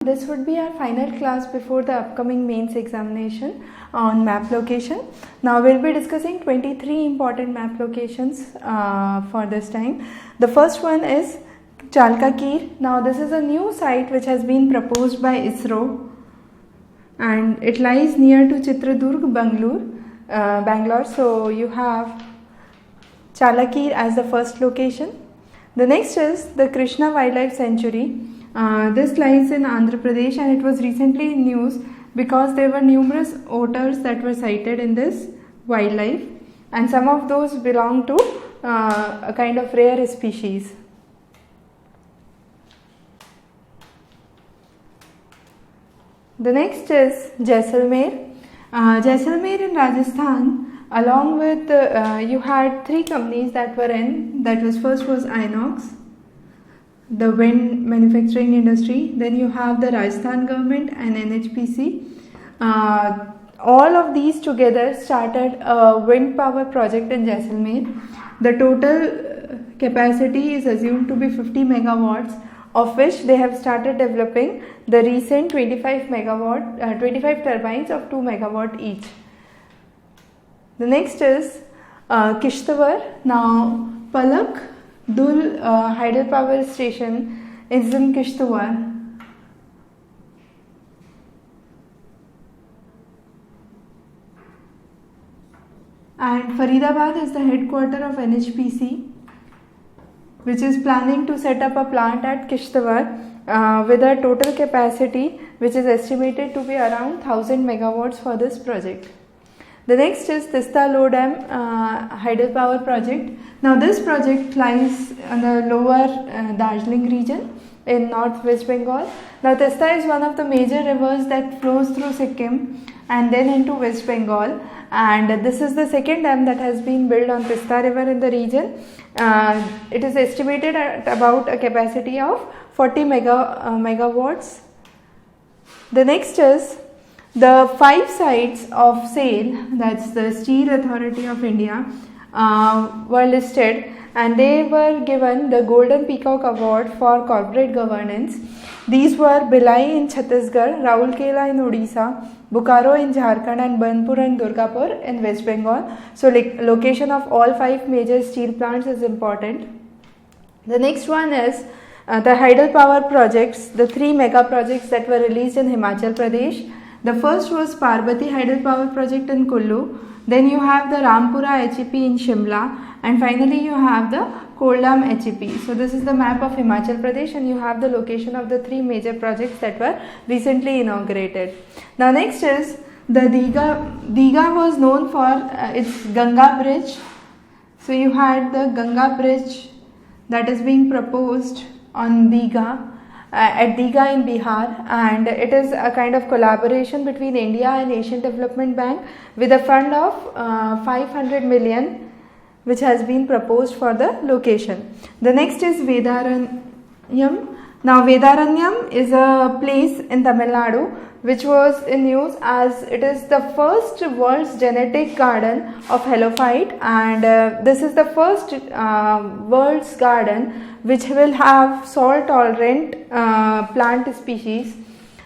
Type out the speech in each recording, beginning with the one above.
This would be our final class before the upcoming mains examination on map location. Now we'll be discussing 23 important map locations for this time. The first one is Chalka Kir. Now this is a new site which has been proposed by ISRO and it lies near to Chitradurg, Bangalore. So you have Chalakir as the first location. The next is the Krishna Wildlife Sanctuary. This lies in Andhra Pradesh and it was recently in news because there were numerous otters that were sighted in this wildlife and some of those belong to a kind of rare species. The next is Jaisalmer. Jaisalmer in Rajasthan, along with you had three companies that were in, first was Inox, the wind manufacturing industry, then you have the Rajasthan government and NHPC. All of these together started a wind power project in Jaisalmer. The total capacity is assumed to be 50 megawatts, of which they have started developing the recent 25 turbines of 2 megawatt each. The next is Kishtawar. Now Palak Dul hydropower station is in Kishtawar. And Faridabad is the headquarter of NHPC, which is planning to set up a plant at Kishtawar with a total capacity which is estimated to be around 1000 megawatts for this project. The next is Tista Low Dam hydropower project. Now this project lies in the lower Darjeeling region in North West Bengal. Now Tista is one of the major rivers that flows through Sikkim and then into West Bengal, and this is the second dam that has been built on Tista river in the region. It is estimated at about a capacity of 40 megawatts. The next is the 5 sites of SAIL, that's the Steel Authority of India, were listed and they were given the Golden Peacock Award for corporate governance. These were Bhilai in Chhattisgarh, Raulkela in Odisha, Bokaro in Jharkhand and Banpur and Durgapur in West Bengal. So location of all 5 major steel plants is important. The next one is the hydropower projects, the 3 mega projects that were released in Himachal Pradesh. The first was Parbati hydropower project in Kullu, then you have the Rampura HEP in Shimla, and finally you have the Koldam HEP. So this is the map of Himachal Pradesh and you have the location of the 3 major projects that were recently inaugurated. Now next is the Digha. Digha was known for its Ganga bridge. So you had the Ganga bridge that is being proposed on Digha. At Digha in Bihar, and it is a kind of collaboration between India and Asian Development Bank with a fund of 500 million which has been proposed for the location. The next is Vedaranyam. Now Vedaranyam is a place in Tamil Nadu which was in news as it is the first world's genetic garden of halophyte, and this is the first world's garden which will have salt tolerant plant species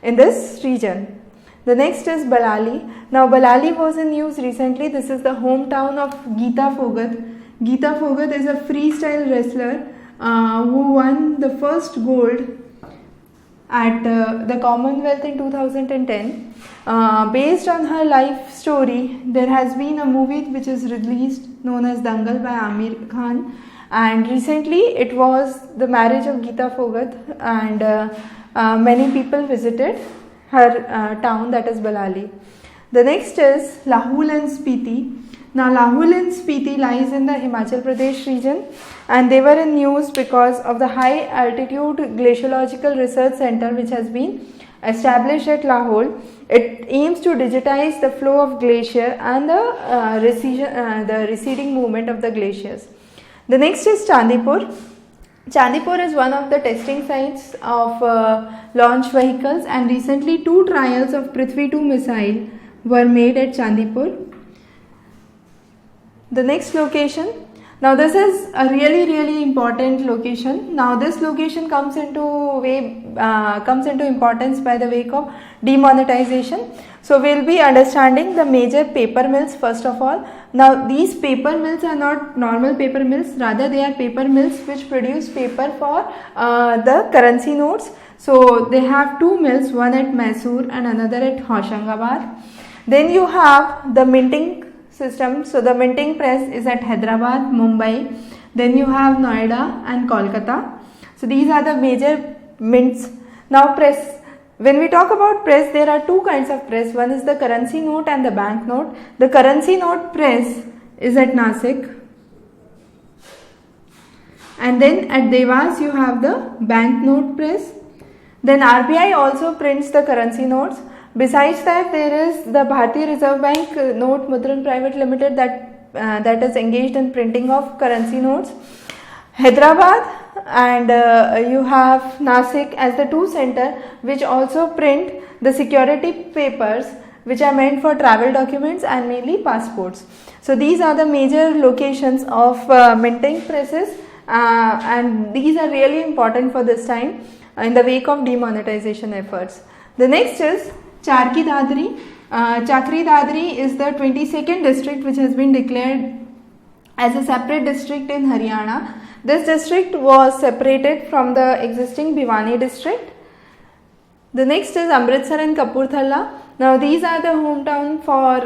in this region. The next is Balali. Now Balali was in news recently. This is the hometown of Geeta Phogat. Geeta Phogat is a freestyle wrestler who won the first gold at the Commonwealth in 2010. Based on her life story, there has been a movie which is released known as Dangal by Amir Khan, and recently it was the marriage of Geeta Phogat, and many people visited her town, that is Balali. The next is Lahul and Spiti. Now Lahul and Spiti lies in the Himachal Pradesh region and they were in news because of the high altitude glaciological research center which has been established at Lahul. It aims to digitize the flow of glacier and the receding movement of the glaciers. The next is Chandipur. Chandipur is one of the testing sites of launch vehicles, and recently 2 trials of Prithvi 2 missile were made at Chandipur. The next location, Now this is a really important location. Now this location comes into importance by the way of demonetization. So we'll be understanding the major paper mills first of all. Now these paper mills are not normal paper mills, rather they are paper mills which produce paper for the currency notes. So they have two mills, one at Mysore and another at Hoshangabad. Then you have the minting system. So the minting press is at Hyderabad, Mumbai. Then you have Noida and Kolkata. So these are the major mints. Now press. When we talk about press, there are two kinds of press. One is the currency note and the bank note. The currency note press is at Nasik. And then at Devas you have the bank note press. Then RBI also prints the currency notes. Besides that, there is the Bharatiya Reserve Bank Note Mudran Private Limited that is engaged in printing of currency notes. Hyderabad and you have Nasik as the two center which also print the security papers which are meant for travel documents and mainly passports. So these are the major locations of minting presses and these are really important for this time in the wake of demonetization efforts. The next is Charki Dadri. Chakri Dadri is the 22nd district which has been declared as a separate district in Haryana. This district was separated from the existing Bhiwani district. The next is Amritsar and Kapurthala. Now these are the hometown for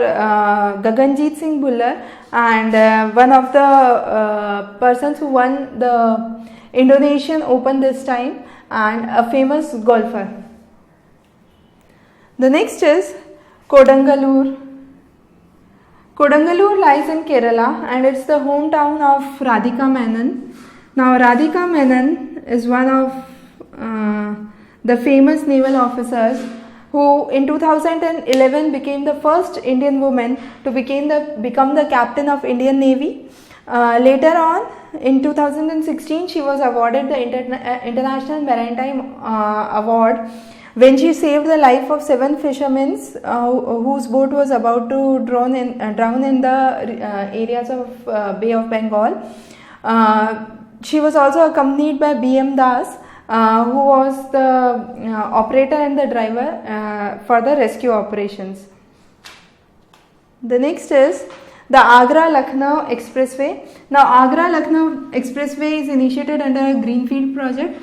Gaganjeet Singh Bhullar and one of the persons who won the Indonesian Open this time and a famous golfer. The next is Kodangalur. Kodangalur lies in Kerala and it's the hometown of Radhika Menon. Now Radhika Menon is one of the famous naval officers who in 2011 became the first Indian woman to become the captain of Indian Navy. Later on in 2016 she was awarded the International Maritime Award when she saved the life of 7 fishermen whose boat was about to drown in the areas of Bay of Bengal. She was also accompanied by B.M. Das, who was the operator and the driver for the rescue operations. The next is the Agra-Lucknow Expressway. Now Agra-Lucknow Expressway is initiated under a Greenfield project.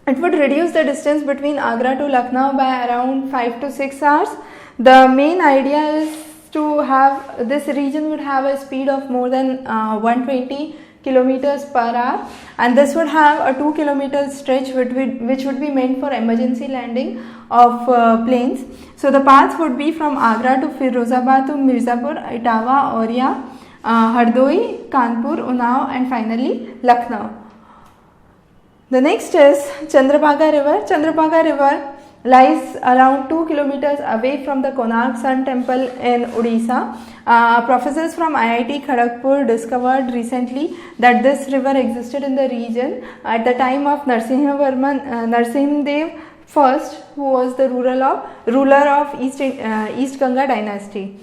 It would reduce the distance between Agra to Lucknow by around 5 to 6 hours. The main idea is to have this region would have a speed of more than 120 kilometers per hour, and this would have a 2 kilometer stretch which would be meant for emergency landing of planes. So the paths would be from Agra to Firozabad to Mirzapur, Etawah, Auraiya, Hardoi, Kanpur, Unnao and finally Lucknow. The next is Chandrabhaga River. Chandrabhaga River lies around 2 kilometers away from the Konark Sun Temple in Odisha. Professors from IIT Kharagpur discovered recently that this river existed in the region at the time of Narsimhadev I, who was the ruler of East Ganga dynasty.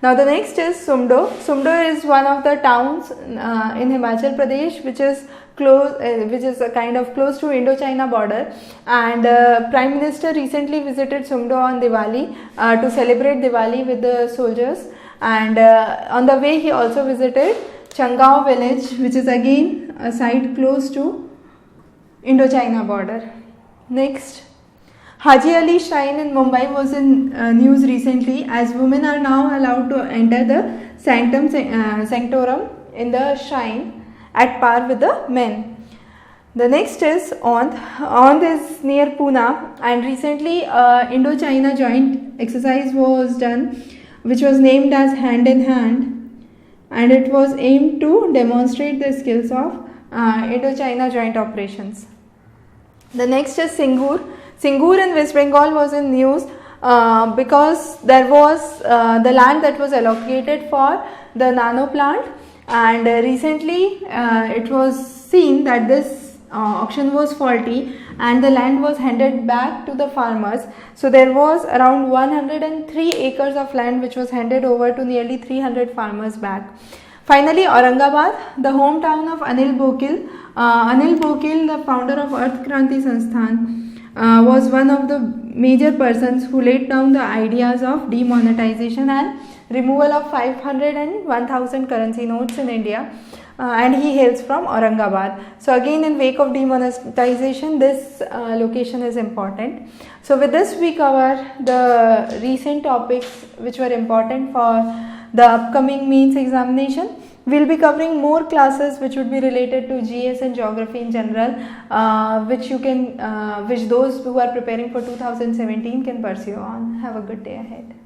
Now the next is Sumdo. Sumdo is one of the towns in Himachal Pradesh which is kind of close to Indo-China border, and Prime Minister recently visited Sumdo on Diwali to celebrate Diwali with the soldiers, and on the way he also visited Changao village which is again a site close to Indo-China border. Next, Haji Ali Shrine in Mumbai was in news recently, as women are now allowed to enter the sanctorum in the shrine at par with the men. The next is Ondh. Ondh is near Pune, and recently Indo-China joint exercise was done which was named as Hand in Hand, and it was aimed to demonstrate the skills of Indo-China joint operations. The next is Singur. Singur in West Bengal was in news because there was the land that was allocated for the nano plant, and recently it was seen that this auction was faulty and the land was handed back to the farmers. So there was around 103 acres of land which was handed over to nearly 300 farmers back. Finally, Aurangabad, the hometown of Anil Bokil. Anil Bokil, the founder of Arth Kranti Sansthan, was one of the major persons who laid down the ideas of demonetization and removal of 500 and 1000 currency notes in India. And he hails from Aurangabad. So again, in wake of demonetization, this location is important. So with this, we cover the recent topics which were important for the upcoming mains examination. We will be covering more classes which would be related to GS and geography in general, which those who are preparing for 2017 can pursue on. Have a good day ahead.